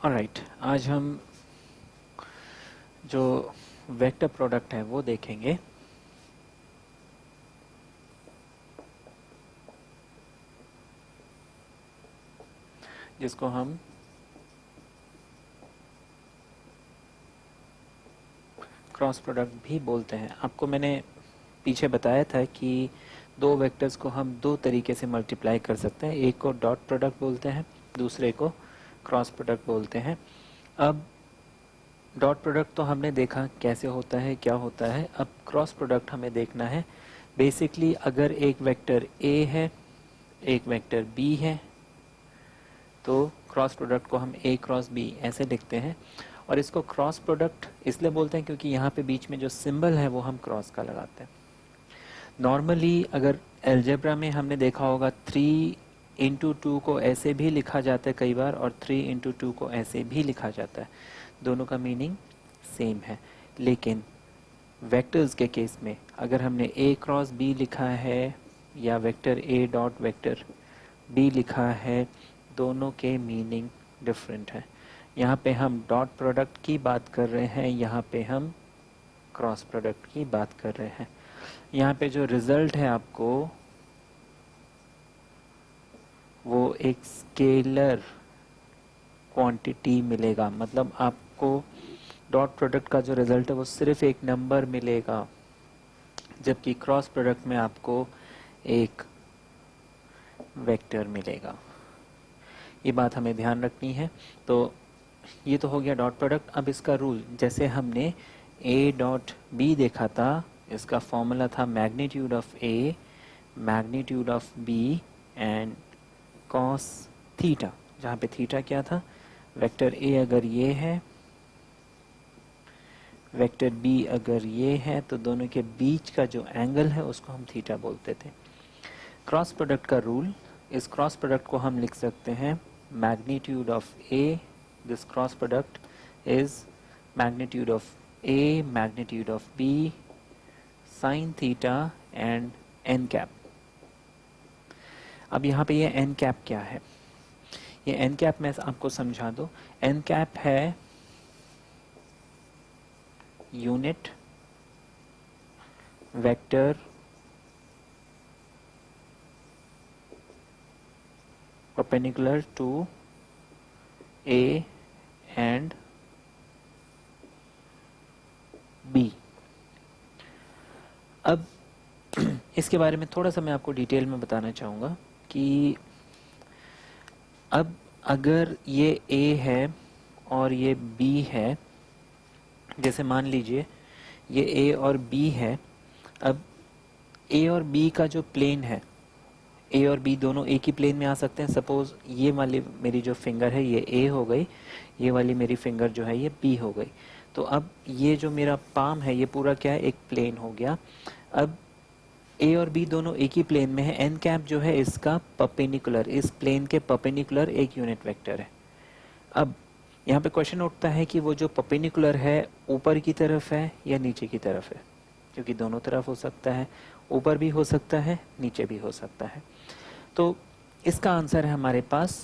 Alright, आज हम जो वेक्टर प्रोडक्ट है वो देखेंगे। जिसको हम क्रॉस प्रोडक्ट भी बोलते हैं। आपको मैंने पीछे बताया था कि दो वेक्टर्स को हम दो तरीके से मल्टीप्लाई कर सकते हैं। एक को डॉट प्रोडक्ट बोलते हैं, दूसरे को क्रॉस प्रोडक्ट बोलते हैं। अब डॉट प्रोडक्ट तो हमने देखा कैसे होता है, क्या होता है। अब क्रॉस प्रोडक्ट हमें देखना है। बेसिकली अगर एक वेक्टर A है, एक वेक्टर B है, तो क्रॉस प्रोडक्ट को हम A क्रॉस B ऐसे लिखते हैं। और इसको क्रॉस प्रोडक्ट इसलिए बोलते हैं क्योंकि यहाँ पे बीच में जो सिंबल है वो हम क्रॉस का लगाते हैं। नॉर्मली अगर एल्जेब्रा में हमने देखा होगा 3 × 2 को ऐसे भी लिखा जाता है कई बार, और 3 × 2 को ऐसे भी लिखा जाता है। दोनों का मीनिंग सेम है। लेकिन वेक्टर्स के केस में अगर हमने A क्रॉस B लिखा है या vector A dot vector B लिखा है, दोनों के मीनिंग डिफरेंट है। यहाँ पे हम डॉट प्रोडक्ट की बात कर रहे हैं, यहाँ पे हम क्रॉस प्रोडक्ट की बात कर रहे हैं। यहाँ पे जो रिजल्ट है आपको वो एक स्केलर क्वांटिटी मिलेगा। मतलब आपको डॉट प्रोडक्ट का जो रिजल्ट है वो सिर्फ एक नंबर मिलेगा, जबकि क्रॉस प्रोडक्ट में आपको एक वेक्टर मिलेगा। ये बात हमें ध्यान रखनी है। तो ये तो हो गया डॉट प्रोडक्ट। अब इसका रूल, जैसे हमने A डॉट B देखा था, इसका फॉर्मूला था magnitude of A magnitude of B and cos theta, जहाँ पे थीटा क्या था, वेक्टर A अगर ये है, वेक्टर B अगर ये है, तो दोनों के बीच का जो एंगल है उसको हम थीटा बोलते थे। क्रॉस प्रोडक्ट का रूल, इस क्रॉस प्रोडक्ट को हम लिख सकते हैं magnitude of A, this cross product is magnitude of A magnitude of B sine theta and n cap. अब यहाँ पे ये n कैप क्या है? ये n कैप मैं आपको समझा दूँ। n कैप है unit vector perpendicular to A and B। अब इसके बारे में थोड़ा सा मैं आपको डिटेल में बताना चाहूँगा कि अब अगर ये A है और ये B है, जैसे मान लीजिए ये A और B है। अब A और B का जो प्लेन है, A और B दोनों एक ही प्लेन में आ सकते हैं। सपोज ये वाली मेरी जो फिंगर है ये A हो गई, ये वाली मेरी फिंगर जो है ये B हो गई। तो अब ये जो मेरा पाम है ये पूरा क्या है, एक प्लेन हो गया। अब A और B दोनों एक ही प्लेन में है। n कैप जो है इसका परपेंडिकुलर, इस प्लेन के परपेंडिकुलर एक यूनिट वेक्टर है। अब यहाँ पे क्वेश्चन उठता है कि वो जो परपेंडिकुलर है ऊपर की तरफ है या नीचे की तरफ है, क्योंकि दोनों तरफ हो सकता है, ऊपर भी हो सकता है, नीचे भी हो सकता है। तो इसका आंसर है हमारे पास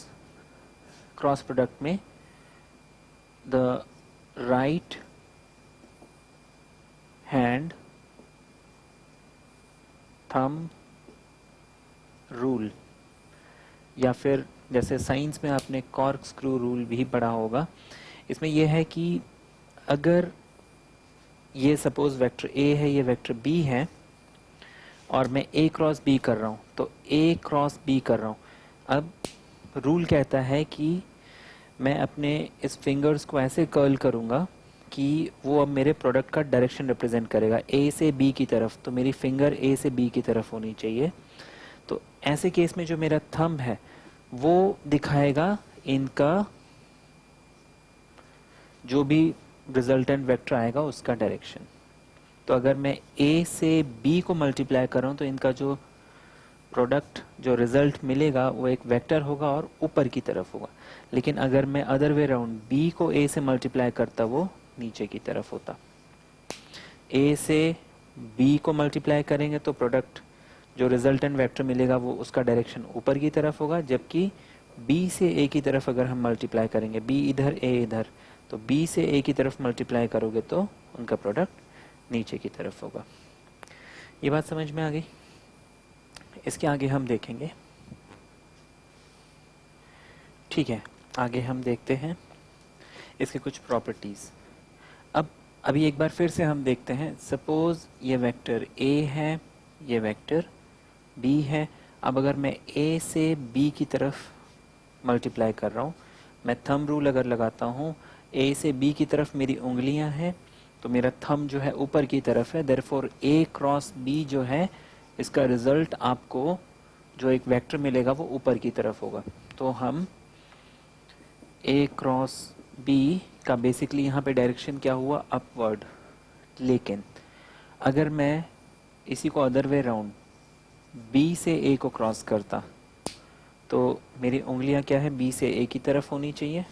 क्रॉस प्रोडक्ट में the right hand thumb rule, या फिर जैसे साइंस में आपने कॉर्क स्क्रू रूल भी पढ़ा होगा। इसमें यह है कि अगर ये सपोज वेक्टर A है, ये वेक्टर B है, और मैं A क्रॉस B कर रहा हूँ, तो A क्रॉस B कर रहा हूँ। अब रूल कहता है कि मैं अपने इस फिंगर्स को ऐसे कर्ल करूँगा कि वो अब मेरे प्रोडक्ट का डायरेक्शन रिप्रेजेंट करेगा A से B की तरफ। तो मेरी फिंगर A से B की तरफ होनी चाहिए। तो ऐसे केस में जो मेरा थंब है वो दिखाएगा इनका जो भी रिजल्टेंट वेक्टर आएगा उसका डायरेक्शन। तो अगर मैं A से B को मल्टीप्लाई कर रहा हूँ तो इनका जो प्रोडक्ट, जो रिजल्ट मिलेगा वो एक वेक्टर होगा और ऊपर की तरफ होगा। लेकिन अगर मैं अदर वे राउंड B को A से मल्टीप्लाई करता, वो नीचे की तरफ होता। A से B को मल्टीप्लाई करेंगे तो प्रोडक्ट जो रिजल्टेंट वेक्टर मिलेगा वो उसका डायरेक्शन ऊपर की तरफ होगा, जबकि बी से ए की तरफ अगर हम मल्टीप्लाई करेंगे, बी इधर ए इधर, तो बी से ए की तरफ मल्टीप्लाई करोगे तो उनका प्रोडक्ट नीचे की तरफ होगा। ये बात समझ में आ गई? इसके आगे हम देखेंगे। ठीक है, आगे हम देखते हैं इसके कुछ प्रॉपर्टीज़। अब अभी एक बार फिर से हम देखते हैं। सपोज़ ये वेक्टर ए है, ये वेक्टर बी है। अब अगर मैं ए से बी की तरफ मल्टीप्लाई कर रहा हूँ, मैं थंब रूल अगर लगाता हूँ, ए से बी की तरफ मेरी उंगलियाँ हैं, तो मेरा थंब जो है ऊपर की तरफ है। देयरफॉर ए क्रॉस बी जो है, इसका रिजल्ट आपको जो एक वेक्टर मिलेगा वो ऊपर की तरफ होगा। तो हम ए क्रॉस बी का बेसिकली यहाँ पे डायरेक्शन क्या हुआ, अपवर्ड। लेकिन अगर मैं इसी को अदर वे राउंड बी से ए को क्रॉस करता, तो मेरी उंगलियाँ क्या है, बी से ए की तरफ होनी चाहिए।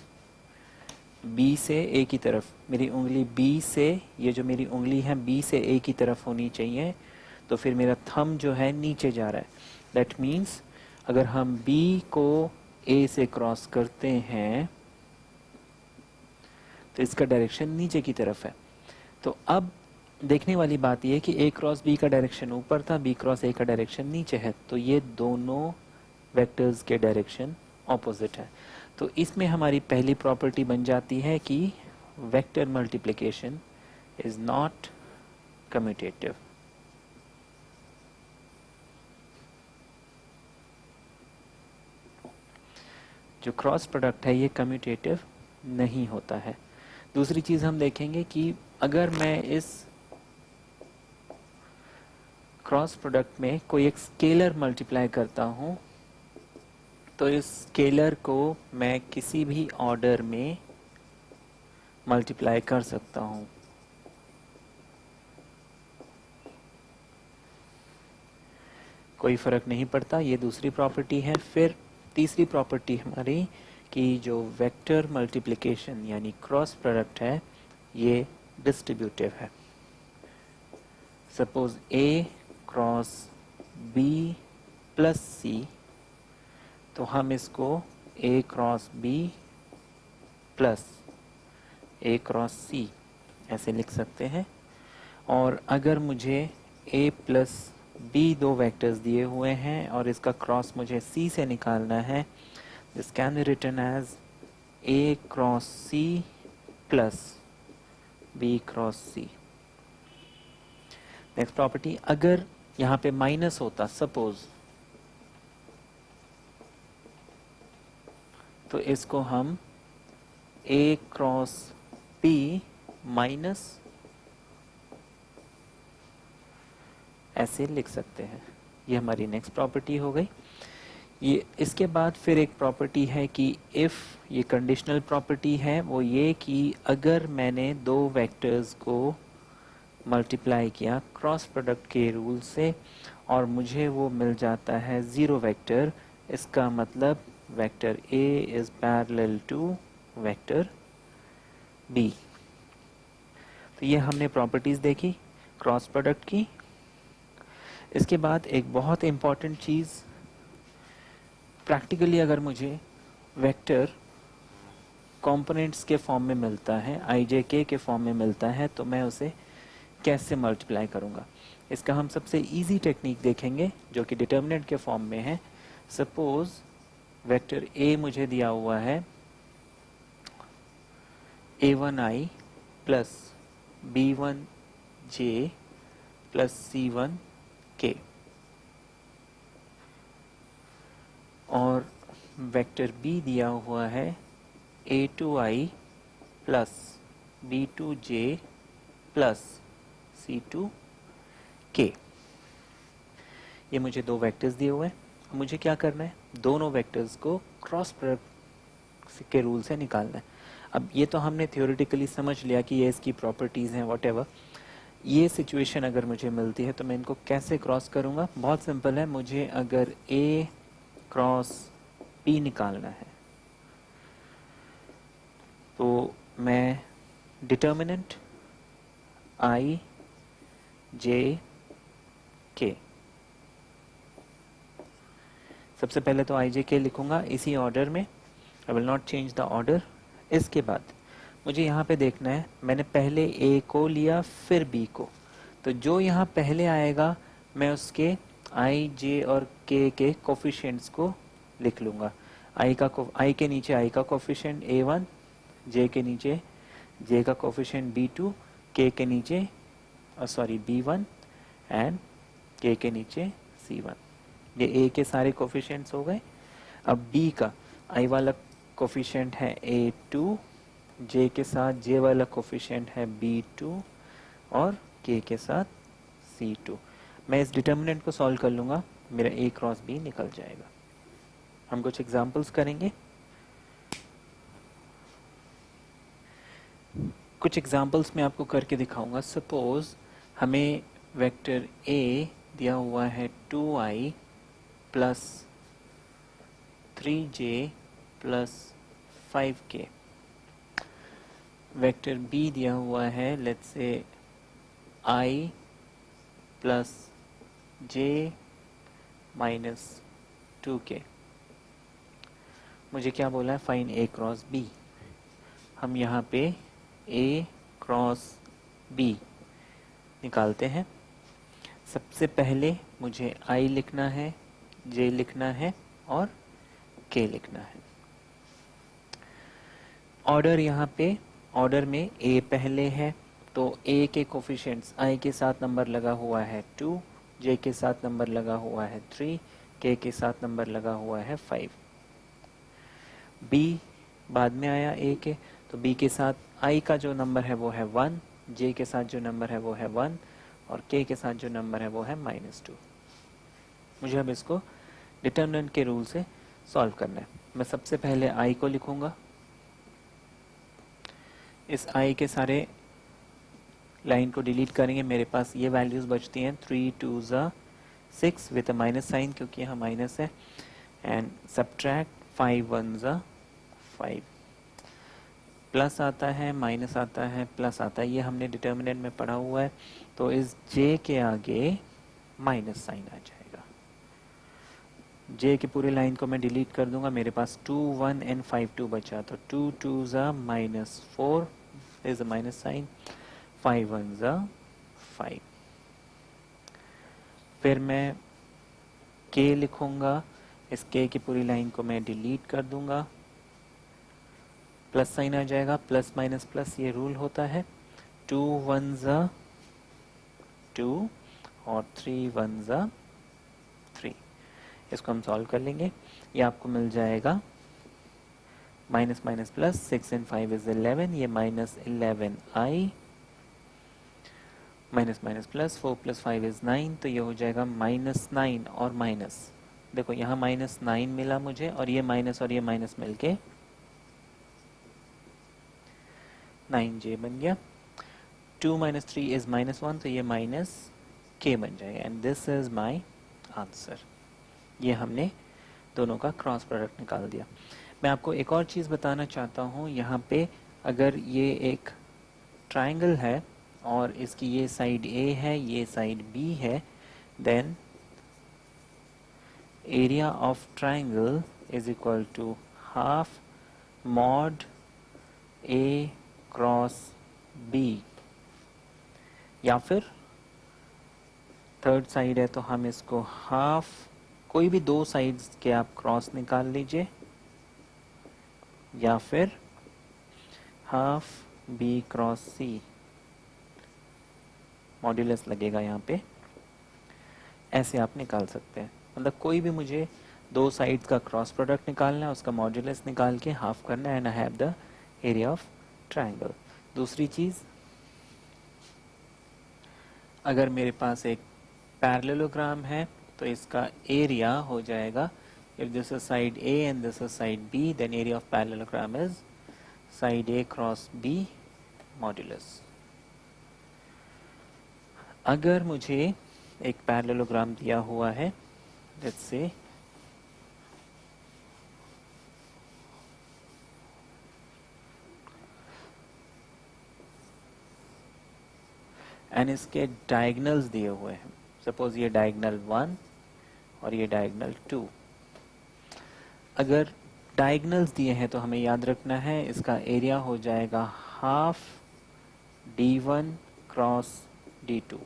बी से ए की तरफ मेरी उंगली, बी से ये जो मेरी उंगली है बी से ए की तरफ होनी चाहिए। तो फिर मेरा थंब जो है नीचे जा रहा है। दैट मीन्स अगर हम बी को ए से क्रॉस करते हैं तो इसका डायरेक्शन नीचे की तरफ है। तो अब देखने वाली बात यह है कि ए क्रॉस बी का डायरेक्शन ऊपर था, बी क्रॉस ए का डायरेक्शन नीचे है, तो ये दोनों वेक्टर्स के डायरेक्शन ऑपोजिट है। तो इसमें हमारी पहली प्रॉपर्टी बन जाती है कि vector multiplication is not commutative. जो क्रॉस प्रोडक्ट है ये कम्यूटेटिव नहीं होता है। दूसरी चीज़ हम देखेंगे कि अगर मैं इस क्रॉस प्रोडक्ट में कोई एक स्केलर मल्टीप्लाई करता हूँ, तो इस स्केलर को मैं किसी भी ऑर्डर में मल्टीप्लाई कर सकता हूँ। कोई फ़र्क नहीं पड़ता, ये दूसरी प्रॉपर्टी है। फिर तीसरी प्रॉपर्टी हमारी कि जो वेक्टर मल्टीप्लिकेशन यानी क्रॉस प्रोडक्ट है ये डिस्ट्रीब्यूटिव है। सपोज ए क्रॉस बी प्लस सी, तो हम इसको ए क्रॉस बी प्लस ए क्रॉस सी ऐसे लिख सकते हैं। और अगर मुझे ए प्लस बी दो वेक्टर्स दिए हुए हैं और इसका क्रॉस मुझे सी से निकालना है, this can be written as a cross C plus B cross C. Next property, अगर यहाँ पे माइनस होता सपोज, तो इसको हम ए क्रॉस बी माइनस ऐसे लिख सकते हैं। ये हमारी नेक्स्ट प्रॉपर्टी हो गई। ये इसके बाद फिर एक प्रॉपर्टी है कि इफ़, ये कंडीशनल प्रॉपर्टी है, वो ये कि अगर मैंने दो वेक्टर्स को मल्टीप्लाई किया क्रॉस प्रोडक्ट के रूल से और मुझे वो मिल जाता है ज़ीरो वेक्टर, इसका मतलब vector A is parallel to vector B. तो ये हमने प्रॉपर्टीज़ देखी क्रॉस प्रोडक्ट की। इसके बाद एक बहुत इम्पॉर्टेंट चीज़, प्रैक्टिकली अगर मुझे वेक्टर कंपोनेंट्स के फॉर्म में मिलता है, आई जे के फॉर्म में मिलता है, तो मैं उसे कैसे मल्टीप्लाई करूँगा। इसका हम सबसे इजी टेक्निक देखेंगे जो कि डिटर्मिनेंट के फॉर्म में है। सपोज वेक्टर ए मुझे दिया हुआ है a1i plus b1j plus c1k, और वेक्टर बी दिया हुआ है a2i plus b2j plus c2k। ये मुझे दो वेक्टर्स दिए हुए हैं। मुझे क्या करना है, दोनों वेक्टर्स को क्रॉस प्रोडक्ट के रूल से निकालना है। अब ये तो हमने थ्योरेटिकली समझ लिया कि ये इसकी प्रॉपर्टीज़ हैं व्हाटएवर। ये सिचुएशन अगर मुझे मिलती है तो मैं इनको कैसे क्रॉस करूँगा, बहुत सिंपल है। मुझे अगर ए क्रॉस बी निकालना है तो मैं डिटर्मिनेंट आई जे के सबसे पहले तो आई जे के लिखूंगा इसी ऑर्डर में, I will not change the order. इसके बाद मुझे यहाँ पे देखना है, मैंने पहले ए को लिया फिर बी को, तो जो यहाँ पहले आएगा मैं उसके आई जे और के कोफिशिएंट्स को लिख लूँगा। आई के नीचे आई का कोफिशिएंट A1, जे के नीचे जे का कोफिशिएंट B2, के नीचे B1 एंड के नीचे C1। ये ए के सारे कोफिशिएंट्स हो गए। अब बी का आई वाला कोफिशिएंट है A2, जे के साथ जे वाला कोफिशिएंट है B2 और के साथ C2। मैं इस डिटर्मिनेंट को सॉल्व कर लूँगा, मेरा A क्रॉस B निकल जाएगा। हम कुछ एग्जांपल्स करेंगे। कुछ एग्जांपल्स मैं आपको करके दिखाऊंगा। सपोज हमें वेक्टर A दिया हुआ है 2i plus 3j plus 5k। Vector B दिया हुआ है let's say i plus j minus 2k। मुझे क्या बोला है, फाइंड A क्रॉस B। हम यहाँ पे A क्रॉस B निकालते हैं। सबसे पहले मुझे I लिखना है, J लिखना है और K लिखना है। ऑर्डर यहाँ पे, ऑर्डर में A पहले है तो A के कोफिशिएंट्स I के साथ नंबर लगा हुआ है 2, J के साथ नंबर लगा हुआ है 3, K के साथ नंबर लगा हुआ है 5। B बाद में आया A के, तो B के साथ I का जो नंबर है वो है 1, J के साथ जो नंबर है वो है 1 और K के साथ जो नंबर है वो है -2। मुझे अब इसको डिटर्मिनेंट के रूल से सॉल्व करना है। मैं सबसे पहले I को लिखूंगा। इस I के सारे लाइन को डिलीट करेंगे, मेरे पास ये वैल्यूज़ बचती हैं 3 2 6 विद अ माइनस साइन क्योंकि यहाँ माइनस है, एंड सब्ट्रैक्ट 5 1 5। प्लस आता है, माइनस आता है, प्लस आता है, ये हमने डिटर्मिनेंट में पढ़ा हुआ है। तो इस j के आगे माइनस साइन आ जाएगा। j की पूरी लाइन को मैं डिलीट कर दूंगा, मेरे पास 2 1 एंड 5 2 बचा, तो 2 2 -4 इज अ माइनस साइन, 5 1 5। फिर मैं k लिखूंगा, इस k की पूरी लाइन को मैं डिलीट कर दूंगा, प्लस साइन आ जाएगा, प्लस माइनस प्लस ये रूल होता है। 2 1 2 और 3 1 3। इसको हम सॉल्व कर लेंगे, ये आपको मिल जाएगा minus minus plus 6 and 5 is 11, ये -11i minus minus plus 4 + 5 is 9, तो ये हो जाएगा -9 और माइनस। देखो यहाँ -9 मिला मुझे और ये माइनस मिलके 9j बन गया। 2 - 3 इज -1, तो ये -k बन जाएगा and this is my answer. ये हमने दोनों का क्रॉस प्रोडक्ट निकाल दिया। मैं आपको एक और चीज़ बताना चाहता हूँ, यहाँ पे अगर ये एक ट्राइंगल है और इसकी ये साइड A है, ये साइड B है, then area of triangle is equal to half mod A cross B, या फिर थर्ड साइड है तो हम इसको हाफ, कोई भी दो साइड्स के आप क्रॉस निकाल लीजिए, या फिर half B cross C, modulus लगेगा यहाँ पे, ऐसे आप निकाल सकते हैं। मतलब कोई भी मुझे दो साइड्स का क्रॉस प्रोडक्ट निकालना है, उसका मॉड्यूलस निकाल के हाफ करना है, and I have the area of triangle. दूसरी चीज़, अगर मेरे पास एक पैरेललोग्राम है तो इसका एरिया हो जाएगा, if this is side A and this is side B, then area of parallelogram is side A cross B modulus. अगर मुझे एक पैरेललोग्राम दिया हुआ है, लेट्स से एंड इसके डायगोनल्स दिए हुए हैं, सपोज ये डायगोनल 1 और ये डायगोनल 2, अगर डायगनल्स दिए हैं तो हमें याद रखना है इसका एरिया हो जाएगा हाफ D1 क्रॉस D2।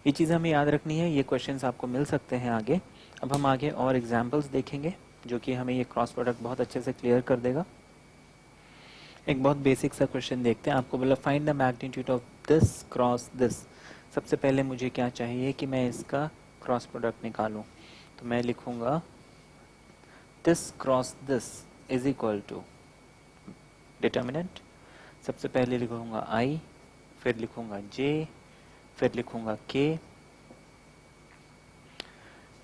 ये चीज़ हमें याद रखनी है, ये क्वेश्चंस आपको मिल सकते हैं आगे। अब हम आगे और एग्जांपल्स देखेंगे जो कि हमें ये क्रॉस प्रोडक्ट बहुत अच्छे से क्लियर कर देगा। एक बहुत बेसिक सा क्वेश्चन देखते हैं। आपको बोला find the magnitude of this cross this. सबसे पहले मुझे क्या चाहिए कि मैं इसका क्रॉस प्रोडक्ट निकालूं, तो मैं लिखूंगा this cross this is equal to determinant. सबसे पहले लिखूंगा i, फिर लिखूंगा j, फिर लिखूंगा k।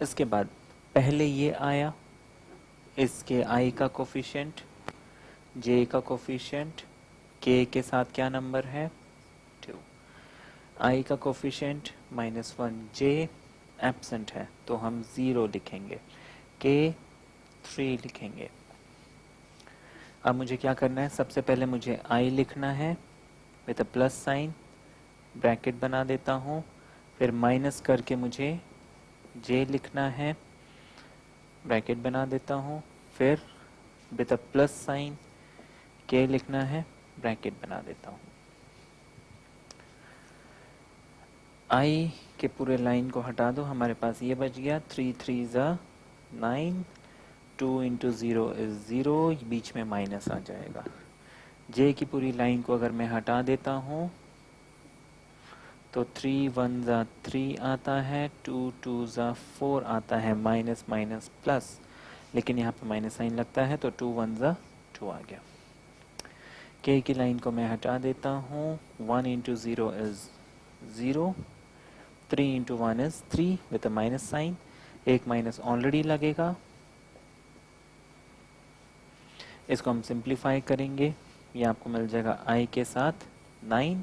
इसके बाद पहले ये आया, इसके i का कोफिशिएंट, j का कोफिशिएंट, k के साथ क्या नंबर है 2, i का कोफिशिएंट -1, j एब्सेंट है तो हम 0 लिखेंगे, k 3 लिखेंगे। अब मुझे क्या करना है, सबसे पहले मुझे i लिखना है with a plus sign, bracket बना देता हूँ, फिर माइनस करके मुझे j लिखना है, ब्रैकेट बना देता हूँ, फिर with a plus sign k लिखना है, ब्रैकेट बना देता हूँ। i के पूरे लाइन को हटा दो, हमारे पास ये बच गया 3 3 ज़ा 9, 2 इंटू 0 इज 0, बीच में माइनस आ जाएगा। j की पूरी लाइन को अगर मैं हटा देता हूँ तो 3 1 ज़ा 3 आता है, 2 2 ज़ा 4 आता है, माइनस माइनस प्लस, लेकिन यहाँ पे माइनस साइन लगता है तो 2 1 ज़ा 2 आ गया। k की लाइन को मैं हटा देता हूँ, 1 into 0 is 0, 3 into 1 is 3 with a minus sign, एक माइनस ऑलरेडी लगेगा, इसको हम सिंप्लीफाई करेंगे, ये आपको मिल जाएगा i के साथ 9,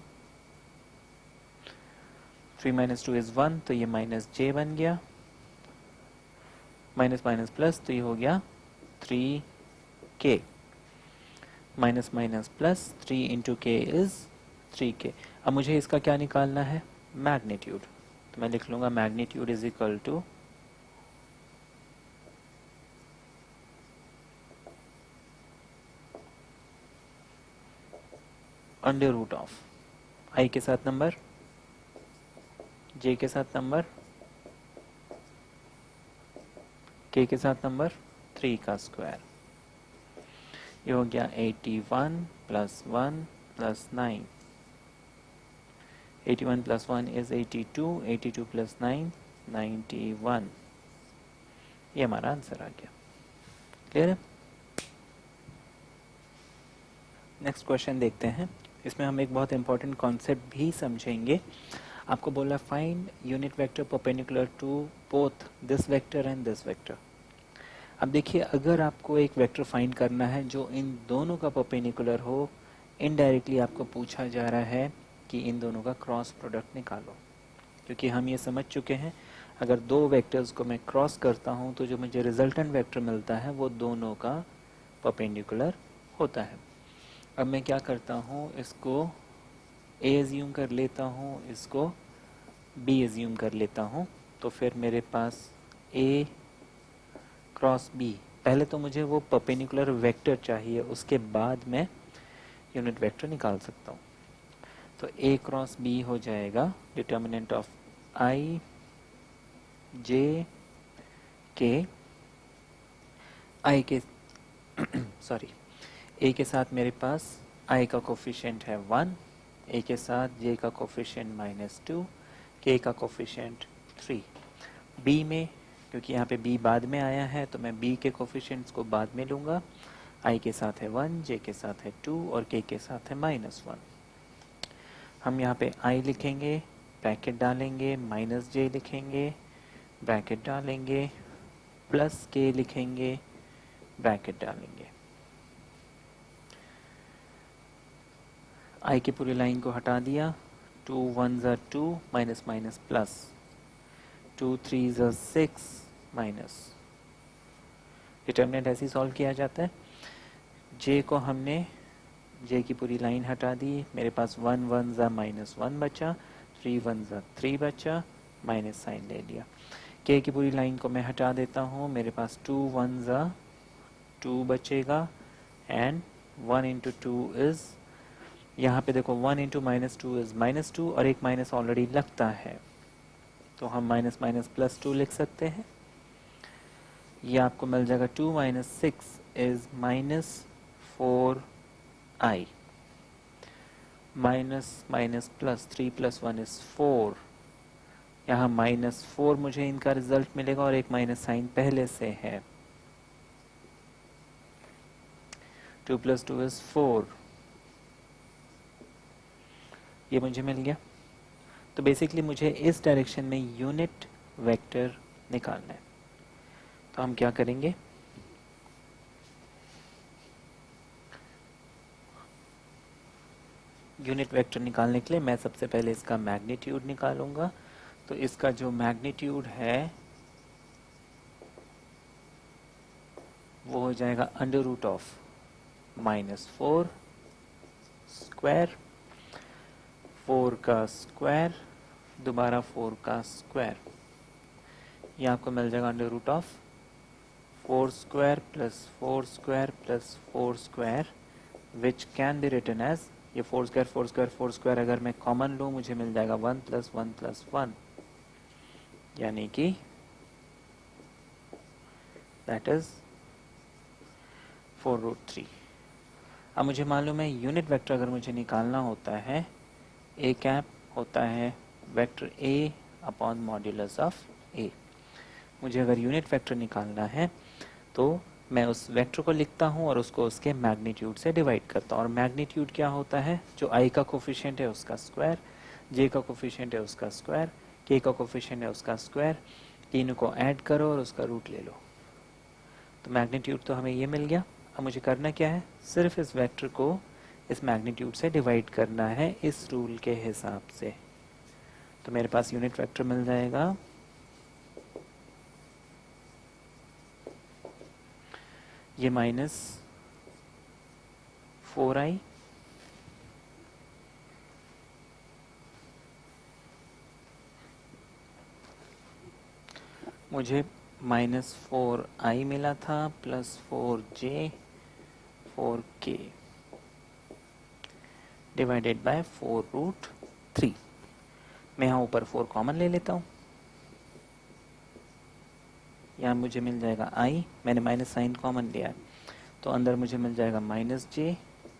3 माइनस 2 इज 1 तो ये माइनस j बन गया, माइनस माइनस प्लस तो ये हो गया 3k, minus minus plus 3 into k is 3k। अब मुझे इसका क्या निकालना है, मैग्नीट्यूड, तो मैं लिख लूँगा magnitude is equal to under root of i के साथ नंबर, j के साथ नंबर, k के साथ नंबर 3 का स्क्वायर। ये हो गया 81 plus 1 plus 9, 81 plus 1 is 82, 82 plus 9 91। ये हमारा आंसर आ गया। क्लियर है? नेक्स्ट क्वेश्चन देखते हैं। इसमें हम एक बहुत इंपॉर्टेंट कॉन्सेप्ट भी समझेंगे। आपको बोला find unit vector perpendicular to both this vector and this vector. अब देखिए, अगर आपको एक वेक्टर फाइंड करना है जो इन दोनों का परपेंडिकुलर हो, इनडायरेक्टली आपको पूछा जा रहा है कि इन दोनों का क्रॉस प्रोडक्ट निकालो, क्योंकि हम ये समझ चुके हैं अगर दो वेक्टर्स को मैं क्रॉस करता हूँ तो जो मुझे रिजल्टेंट वेक्टर मिलता है वो दोनों का परपेंडिकुलर होता है। अब मैं क्या करता हूँ, इसको a एज्यूम कर लेता हूँ, इसको b एज्यूम कर लेता हूँ, तो फिर मेरे पास a क्रॉस b, पहले तो मुझे वो परपेंडिकुलर वेक्टर चाहिए, उसके बाद मैं यूनिट वेक्टर निकाल सकता हूँ। तो a क्रॉस b हो जाएगा determinant of i j k, i के सॉरी a के साथ मेरे पास i का कोफिशिएंट है 1, a के साथ j का कोफिशिएंट -2, k का कोफिशिएंट 3। b में, क्योंकि यहाँ पे b बाद में आया है तो मैं b के कोफिशिएंट्स को बाद में लूँगा, i के साथ है 1, j के साथ है 2 और k के साथ है -1। हम यहाँ पे i लिखेंगे, ब्रैकेट डालेंगे, -j लिखेंगे, ब्रैकेट डालेंगे, प्लस k लिखेंगे, ब्रैकेट डालेंगे। i की पूरी लाइन को हटा दिया, 2 1 ज़ा 2 माइनस माइनस प्लस, 2 3 ज़ा 6 माइनस। डिटर्मिनेंट ऐसे ही सॉल्व किया जाता है। j को हमने, j की पूरी लाइन हटा दी, मेरे पास 1 1 ज़ा -1 बचा, 3 1 ज़ा 3 बचा, माइनस साइन ले लिया। के की पूरी लाइन को मैं हटा देता हूँ, मेरे पास 2 1 ज़ा 2 बचेगा एंड 1 इंटू 2 इज़, यहाँ पे देखो 1 इंटू -2 इज़ -2 और एक माइनस ऑलरेडी लगता है, तो हम माइनस माइनस प्लस 2 लिख सकते हैं। ये आपको मिल जाएगा 2 minus 6 is -4i, minus minus plus 3 plus 1 is 4, यहाँ -4 मुझे इनका रिजल्ट मिलेगा और एक माइनस साइन पहले से है, 2 प्लस 2 इज़ 4, ये मुझे मिल गया। तो बेसिकली मुझे इस डायरेक्शन में यूनिट वेक्टर निकालना है, तो हम क्या करेंगे, यूनिट वेक्टर निकालने के लिए मैं सबसे पहले इसका मैग्नीट्यूड निकालूंगा। तो इसका जो मैग्नीट्यूड है वो हो जाएगा अंडर रूट ऑफ -4 स्क्वायर, 4 का स्क्वायर, दोबारा 4 का स्क्वायर, ये आपको मिल जाएगा under root of 4 square plus 4 square plus 4 square, which can be written as, ये 4 स्क्वायर 4 स्क्वायर 4 स्क्वायर अगर मैं कॉमन लूँ मुझे मिल जाएगा 1 प्लस 1 प्लस 1, यानी कि दैट इज 4√3। अब मुझे मालूम है यूनिट वेक्टर अगर मुझे निकालना होता है, ए कैप होता है vector A upon modulus of A. मुझे अगर यूनिट वेक्टर निकालना है तो मैं उस वेक्टर को लिखता हूँ और उसको उसके मैग्नीट्यूड से डिवाइड करता हूँ, और मैग्नीट्यूड क्या होता है, जो आई का कोफिशिएंट है उसका स्क्वायर, जे का कोफिशिएंट है उसका स्क्वायर, के का कोफिशिएंट है उसका स्क्वायर, तीनों को ऐड करो और उसका रूट ले लो। तो मैग्नीट्यूड तो हमें ये मिल गया। अब मुझे करना क्या है, सिर्फ इस वेक्टर को इस मैग्नीट्यूड से डिवाइड करना है इस रूल के हिसाब से। तो मेरे पास यूनिट वेक्टर मिल जाएगा ये -4i मुझे -4i मिला था plus 4j 4k divided by 4√3। मैं यहाँ ऊपर 4 कॉमन ले लेता हूँ, यहाँ मुझे मिल जाएगा i, मैंने माइनस साइन कॉमन लिया है तो अंदर मुझे मिल जाएगा -j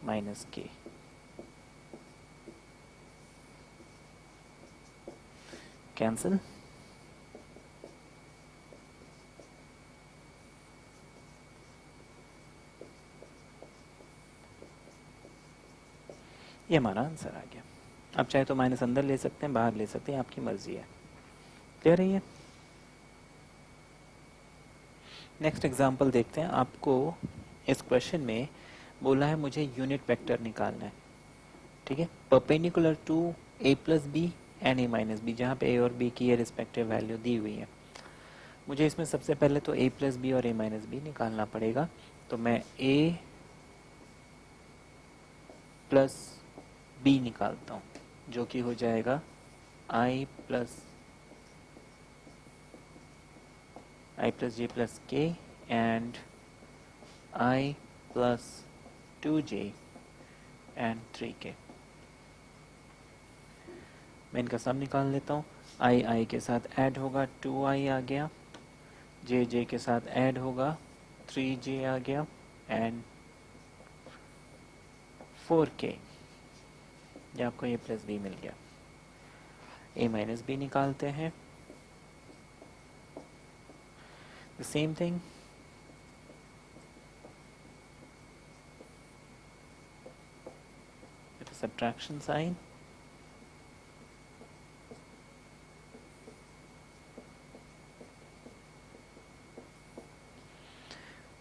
-k, कैंसिल, ये हमारा आंसर आ गया। आप चाहे तो माइनस अंदर ले सकते हैं, बाहर ले सकते हैं, आपकी मर्जी है। क्लियर है ये? नेक्स्ट एग्जांपल देखते हैं। आपको इस क्वेश्चन में बोला है मुझे यूनिट वेक्टर निकालना है, ठीक है, perpendicular to a plus B and a minus B, जहाँ पे a और b की ये रिस्पेक्टिव वैल्यू दी हुई है। मुझे इसमें सबसे पहले तो a प्लस बी और a माइनस बी निकालना पड़ेगा। तो मैं a प्लस बी निकालता हूँ, जो कि हो जाएगा i प्लस जे प्लस के and i plus 2j and 3k। मैं इनका सम निकाल लेता हूँ। i के साथ ऐड होगा 2i आ गया, j के साथ ऐड होगा 3j आ गया एंड 4k, ये आपको a प्लस बी मिल गया। a माइनस बी निकालते हैं, the same thing, with subtraction sign,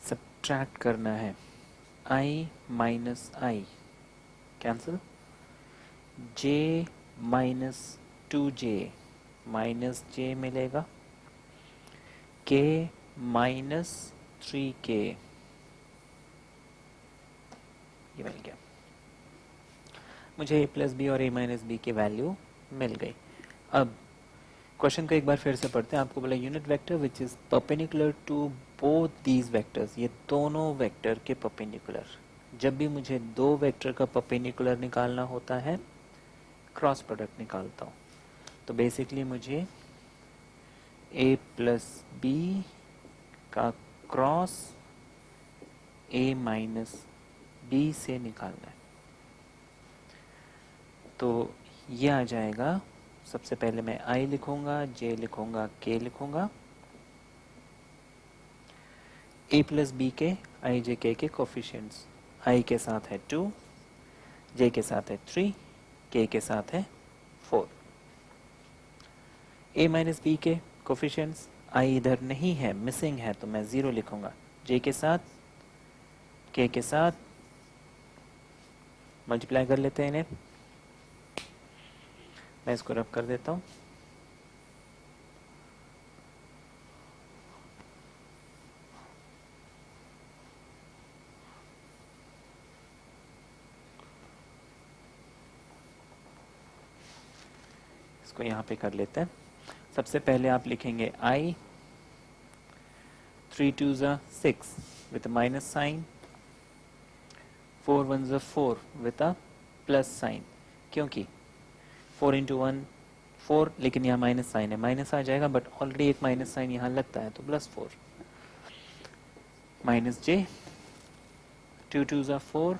subtract करना है i minus I, cancel, j minus 2j minus j मिलेगा, k माइनस 3k, ये मिल गया। मुझे a प्लस बी और a माइनस बी की वैल्यू मिल गई। अब क्वेश्चन को एक बार फिर से पढ़ते हैं। आपको बोला unit vector which is perpendicular to both these vectors, ये दोनों वेक्टर के परपेंडिकुलर। जब भी मुझे दो वेक्टर का परपेंडिकुलर निकालना होता है, क्रॉस प्रोडक्ट निकालता हूँ। तो बेसिकली मुझे a प्लस बी का क्रॉस a माइनस बी से निकालना है। तो ये आ जाएगा, सबसे पहले मैं i लिखूंगा, j लिखूंगा, k लिखूंगा। a प्लस बी के i j k के कोफिशिएंट्स, i के साथ है 2, j के साथ है 3, k के साथ है 4। a माइनस बी के कोफिशिएंट्स, i इधर नहीं है, मिसिंग है, तो मैं 0 लिखूंगा। j के साथ, k के साथ मल्टीप्लाई कर लेते हैं इन्हें। मैं इसको रब कर देता हूँ। इसको यहाँ पे कर लेते हैं। सबसे पहले आप लिखेंगे i, 3 2s are 6 with a minus sign, 4 1s are 4 with a plus sign, क्योंकि 4 into 1 4, लेकिन यहाँ माइनस साइन है, माइनस आ जाएगा, बट ऑलरेडी एक माइनस साइन यहाँ लगता है, तो plus 4। Minus j, 2 2s are 4,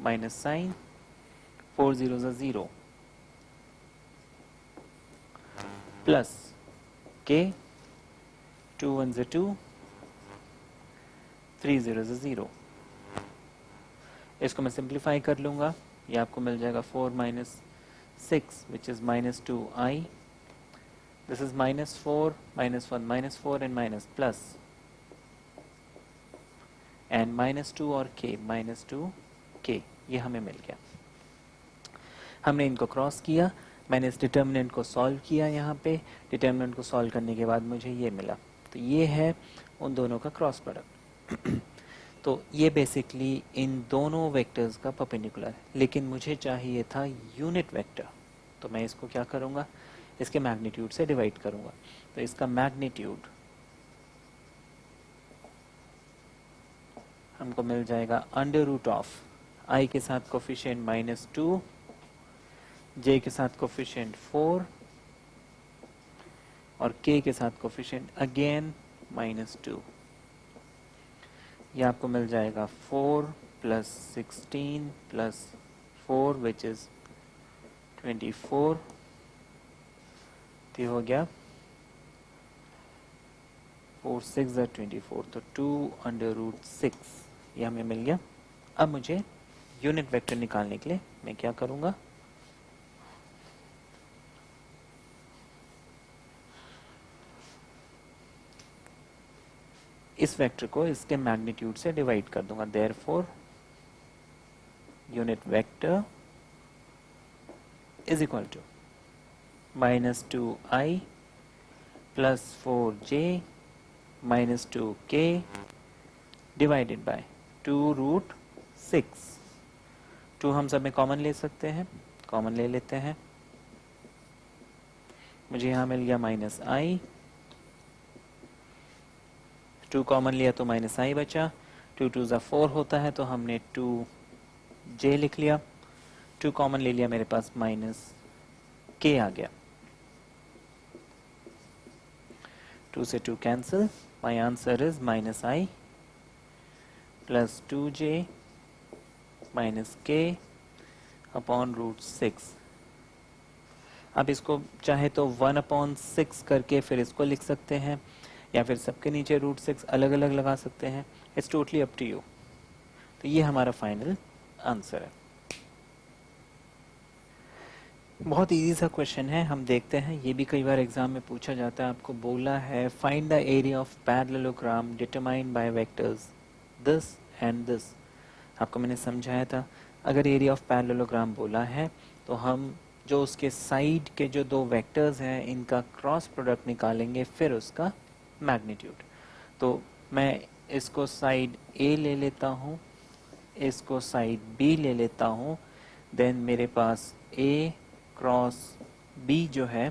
minus sign, 4 0s are 0, plus k, 2 1s are 2, 3 0s are 0। इसको मैं सिंप्लीफाई कर लूँगा, ये आपको मिल जाएगा 4 minus 6 which is minus 2i, this is minus 4 minus 1 minus 4 and minus plus, and minus 2 और k minus 2k, ये हमें मिल गया। हमने इनको क्रॉस किया, मैंने इस डिटर्मिनेंट को सॉल्व किया। यहाँ पे डिटर्मिनेंट को सॉल्व करने के बाद मुझे ये मिला, तो ये है उन दोनों का क्रॉस प्रोडक्ट। तो ये बेसिकली इन दोनों वेक्टर्स का परपेंडिकुलर है, लेकिन मुझे चाहिए था यूनिट वेक्टर। तो मैं इसको क्या करूँगा, इसके मैग्नीट्यूड से डिवाइड करूँगा। तो इसका मैग्नीट्यूड हमको मिल जाएगा अंडर रूट ऑफ i के साथ कोफिशिएंट -2, j के साथ कोफिशिएंट 4 और k के साथ कोफिशिएंट अगेन -2। ये आपको मिल जाएगा 4 + 16 + 4 विच इज 24। तो हो गया 4 6 are 24, तो 2√6 ये हमें मिल गया। अब मुझे यूनिट वेक्टर निकालने के लिए मैं क्या करूँगा, इस वेक्टर को इसके मैग्नीट्यूड से डिवाइड कर दूंगा। Therefore unit vector is equal to -2i + 4j - 2k divided by 2√6। 2 हम सब में कॉमन ले सकते हैं, कॉमन ले लेते हैं। मुझे यहाँ मिल गया -i, 2 कॉमन लिया तो -i बचा, 2 2s are 4 होता है, तो हमने 2j लिख लिया। 2 कॉमन ले लिया, मेरे पास -k आ गया। 2 से 2 cancel, my answer is -i + 2j - k upon √6। आप इसको चाहे तो 1/6 करके फिर इसको लिख सकते हैं, या फिर सबके नीचे √6 अलग अलग लगा सकते हैं। It's totally up to you. तो ये हमारा फाइनल आंसर है। बहुत इजी सा क्वेश्चन है, हम देखते हैं। ये भी कई बार एग्जाम में पूछा जाता है। आपको बोला है find the area of parallelogram determined by vectors this and this. आपको मैंने समझाया था, अगर एरिया ऑफ पैरेललोग्राम बोला है तो हम जो उसके साइड के जो दो वेक्टर्स हैं इनका क्रॉस प्रोडक्ट निकालेंगे, फिर उसका मैग्नीट्यूड। तो मैं इसको साइड A ले लेता हूँ, इसको साइड B ले लेता हूँ, देन मेरे पास A क्रॉस B जो है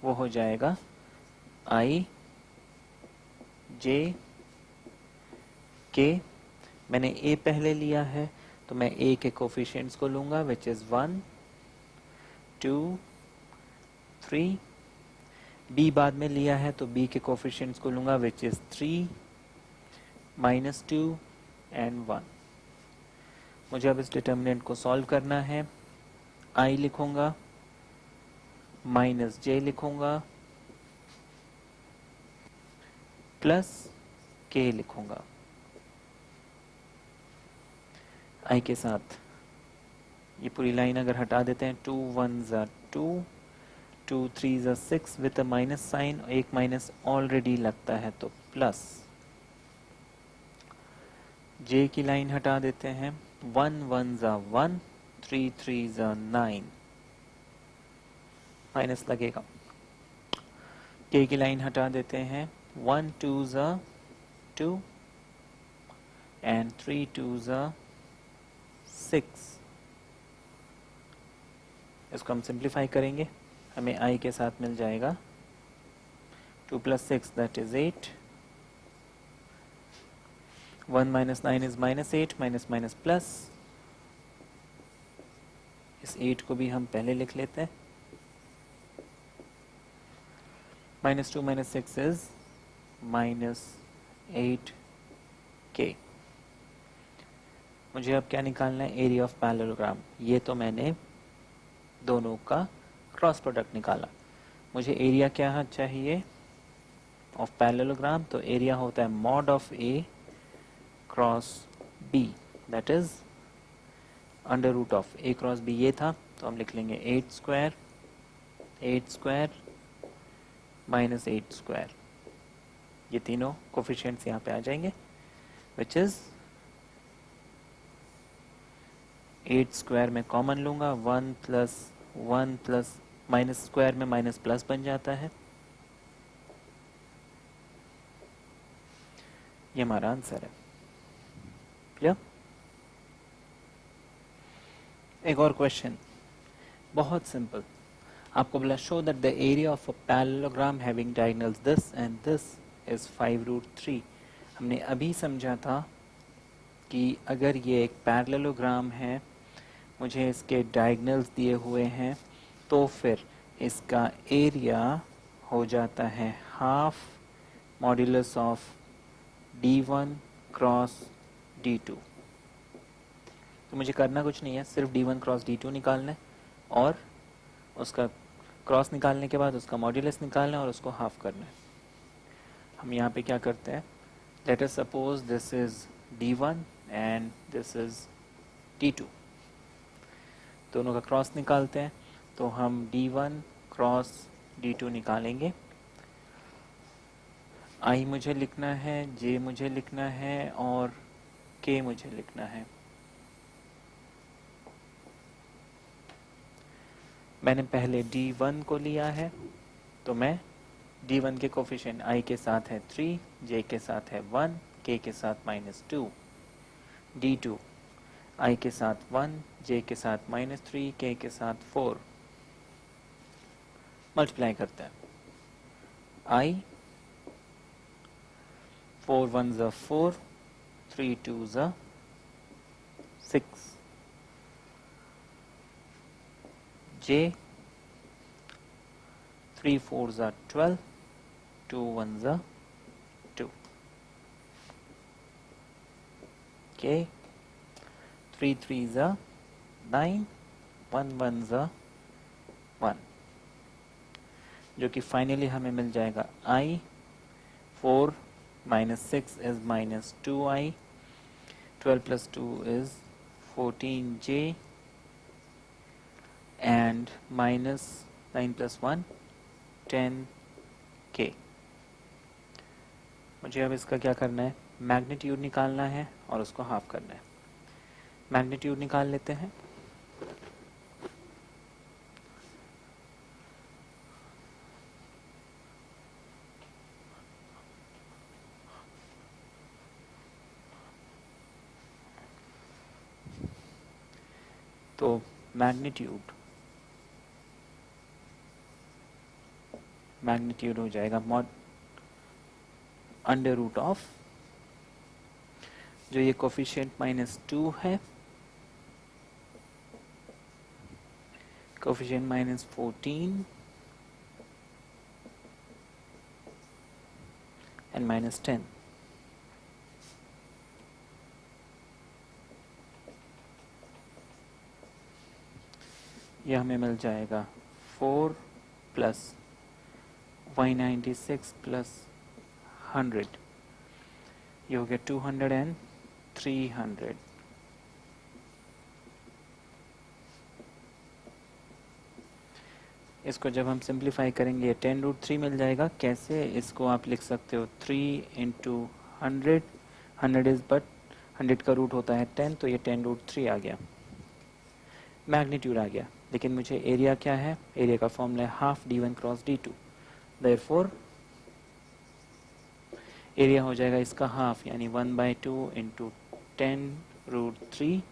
वो हो जाएगा आई जे के। मैंने ए पहले लिया है तो मैं ए के कोफिशिएंट्स को लूँगा विच इज़ 1 2 3। बी बाद में लिया है तो बी के कोफिशिएंट्स को लूँगा विच इज़ 3 -2 एंड 1। मुझे अब इस डिटर्मिनेंट को सॉल्व करना है। आई लिखूँगा माइनस जे लिखूँगा प्लस के लिखूँगा। आई के साथ ये पूरी लाइन अगर हटा देते हैं 2 1s are 2 2 3s are 6 with a minus sign, एक माइनस ऑलरेडी लगता है तो प्लस। जे की लाइन हटा देते हैं 1 1s are 1 3 3s are 9 minus लगेगा। के की लाइन हटा देते हैं 1 2s are 2 and 3 2s are 6। इसको हम सिंप्लीफाई करेंगे, हमें आई के साथ मिल जाएगा 2 + 6 that is 8 1 - 9 is -8 minus minus plus. इस 8 को भी हम पहले लिख लेते हैं। -2 - 6 इज -8k। मुझे अब क्या निकालना है, एरिया ऑफ पैरेललोग्राम। ये तो मैंने दोनों का क्रॉस प्रोडक्ट निकाला। मुझे एरिया क्या चाहिए ऑफ पैरेललोग्राम, तो एरिया होता है mod of A cross B that is under root of A cross B. ये था तो हम लिख लेंगे 8 स्क्वायर माइनस 8 स्क्वायर। ये तीनों कोफिशिएंट्स यहाँ पे आ जाएंगे विच इज 8 स्क्वायर में कॉमन लूँगा 1 + 1 प्लस माइनस स्क्वायर में माइनस प्लस बन जाता है। ये हमारा आंसर है। क्लियर? एक और क्वेश्चन बहुत सिंपल। आपको बोला show that the area of a parallelogram having diagonals this and this is 5√3। हमने अभी समझा था कि अगर ये एक पैरेललोग्राम है, मुझे इसके डायगोनल्स दिए हुए हैं, तो फिर इसका एरिया हो जाता है half modulus of d1 cross d2। तो मुझे करना कुछ नहीं है, सिर्फ d1 क्रॉस d2 निकालना है और उसका क्रॉस निकालने के बाद उसका मॉड्यूलस निकालना है और उसको हाफ करना है। हम यहाँ पे क्या करते हैं, let us suppose this is d1 and this is d2। दोनों का क्रॉस निकालते हैं तो हम d1 क्रॉस d2 निकालेंगे। i मुझे लिखना है, j मुझे लिखना है और k मुझे लिखना है। मैंने पहले d1 को लिया है तो मैं d1 के कोफिशिएंट i के साथ है 3, j के साथ है 1, k के साथ -2। d2 i के साथ 1, j के साथ -3, k के साथ 4। मल्टीप्लाई करते हैं i 4 1s are 4 3 2s are 6 j 3 4s are 12 2 1s are 2 k 3 3s are 9 1 1s are 1, जो कि फाइनली हमें मिल जाएगा i 4 - 6 is -2i 12 + 2 is 14j and -9 + 1 10k। मुझे अब इसका क्या करना है, मैग्नीट्यूड निकालना है और उसको हाफ करना है। मैग्नीट्यूड निकाल लेते हैं। तो मैग्नीट्यूड मैग्नीट्यूड हो जाएगा मॉड अंडर रूट ऑफ, जो ये कोफिशिएंट -2 है, कोफिशिएंट -14 एंड -10। ये हमें मिल जाएगा 4 प्लस y96 प्लस 100, ये हो गया 200 एंड 300। इसको जब हम सिंप्लीफाई करेंगे 10√3 मिल जाएगा। कैसे? इसको आप लिख सकते हो 3 इंटू 100, 100 इज बट 100 का रूट होता है 10, तो ये 10√3 आ गया, मैग्नीट्यूड आ गया। लेकिन मुझे एरिया क्या है? एरिया का फॉर्मूला है half d1 cross d2, therefore area हो जाएगा इसका हाफ, यानी 1/2 इंटू 10√3,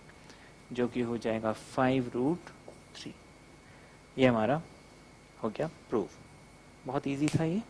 जो कि हो जाएगा 5√3। ये हमारा हो गया प्रूफ। बहुत इजी था ये।